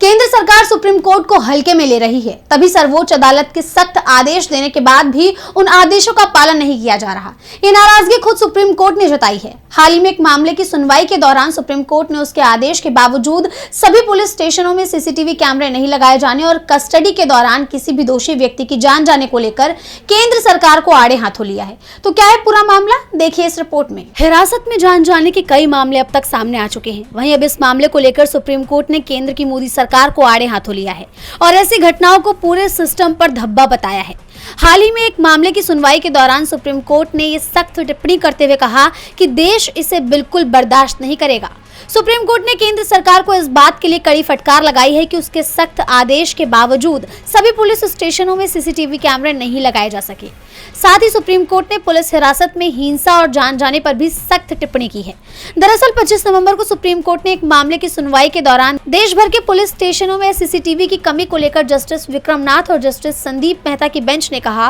केंद्र सरकार supreme court को हल्के में ले रही है, तभी सर्वोच्च अदालत के सख्त आदेश देने के बाद भी उन आदेशों का पालन नहीं किया जा रहा। ये नाराजगी खुद सुप्रीम कोर्ट ने जताई है। हाल ही में एक मामले की सुनवाई के दौरान सुप्रीम कोर्ट ने उसके आदेश के बावजूद सभी पुलिस स्टेशनों में सीसीटीवी कैमरे नहीं लगाए जाने और कस्टडी के दौरान किसी भी दोषी व्यक्ति की जान जाने को लेकर केंद्र सरकार को आड़े हाथों लिया है। तो क्या है पूरा मामला, देखिए इस रिपोर्ट में। हिरासत में जान जाने के कई मामले अब तक सामने आ चुके हैं। वहीं अब इस मामले को लेकर सुप्रीम कोर्ट ने केंद्र की मोदी सरकार को आड़े हाथों लिया है और ऐसी घटनाओं को पूरे सिस्टम पर धब्बा बताया है। हाल ही में एक मामले की सुनवाई के दौरान सुप्रीम कोर्ट ने ये सख्त टिप्पणी करते हुए कहा कि देश इसे बिल्कुल बर्दाश्त नहीं करेगा। सुप्रीम कोर्ट ने केंद्र सरकार को इस बात के लिए कड़ी फटकार लगाई है कि उसके सख्त आदेश के बावजूद सभी पुलिस स्टेशनों में सीसीटीवी कैमरे नहीं लगाए जा सके। साथ ही सुप्रीम कोर्ट ने पुलिस हिरासत में हिंसा और जान जाने पर भी सख्त टिप्पणी की है। दरअसल 25 नवंबर को सुप्रीम कोर्ट ने एक मामले की सुनवाई के दौरान देश भर के पुलिस स्टेशनों में सीसीटीवी की कमी को लेकर जस्टिस विक्रमनाथ और जस्टिस संदीप मेहता की बेंच ने कहा,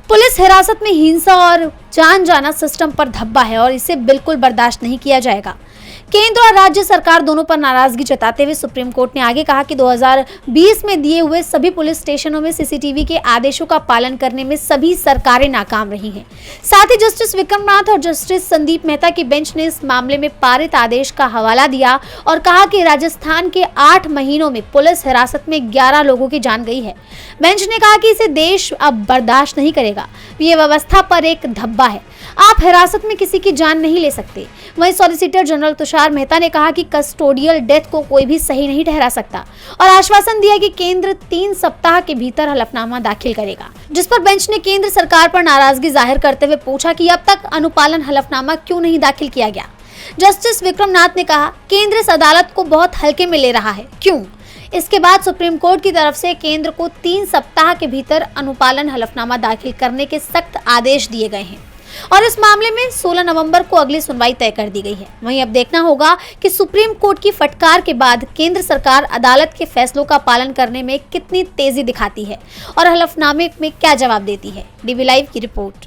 पुलिस हिरासत में हिंसा और जान जाना सिस्टम पर धब्बा है और इसे बिल्कुल बर्दाश्त नहीं किया जाएगा। केंद्र और राज्य सरकार दोनों पर नाराजगी जताते हुए सुप्रीम कोर्ट ने आगे कहा कि 2020 में दिए हुए सभी पुलिस स्टेशनों में सीसीटीवी के आदेशों का पालन करने में सभी सरकारें नाकाम रही हैं। साथ ही जस्टिस विक्रमनाथ और जस्टिस संदीप मेहता की बेंच ने इस मामले में पारित आदेश का हवाला दिया और कहा कि राजस्थान के 8 महीनों में पुलिस हिरासत में 11 लोगों की जान गई है। बेंच ने कहा कि इसे देश अब बर्दाश्त नहीं करेगा। ये व्यवस्था पर एक धब्बा है, आप हिरासत में किसी की जान नहीं ले सकते। वहीं सॉलिसिटर जनरल तुषार मेहता ने कहा कि कस्टोडियल डेथ को कोई भी सही नहीं ठहरा सकता और आश्वासन दिया कि केंद्र 3 सप्ताह के भीतर हलफनामा दाखिल करेगा, जिस पर बेंच ने केंद्र सरकार पर नाराजगी जाहिर करते हुए पूछा कि अब तक अनुपालन हलफनामा क्यों नहीं दाखिल किया गया। जस्टिस विक्रमनाथ ने कहा, केंद्र इस अदालत को बहुत हल्के में ले रहा है, क्यों? इसके बाद सुप्रीम कोर्ट की तरफ से केंद्र को 3 सप्ताह के भीतर अनुपालन हलफनामा दाखिल करने के सख्त आदेश दिए गए हैं और इस मामले में 16 नवंबर को अगली सुनवाई तय कर दी गई है। वहीं अब देखना होगा कि सुप्रीम कोर्ट की फटकार के बाद केंद्र सरकार अदालत के फैसलों का पालन करने में कितनी तेजी दिखाती है और हलफनामे में क्या जवाब देती है। डीवी लाइव की रिपोर्ट।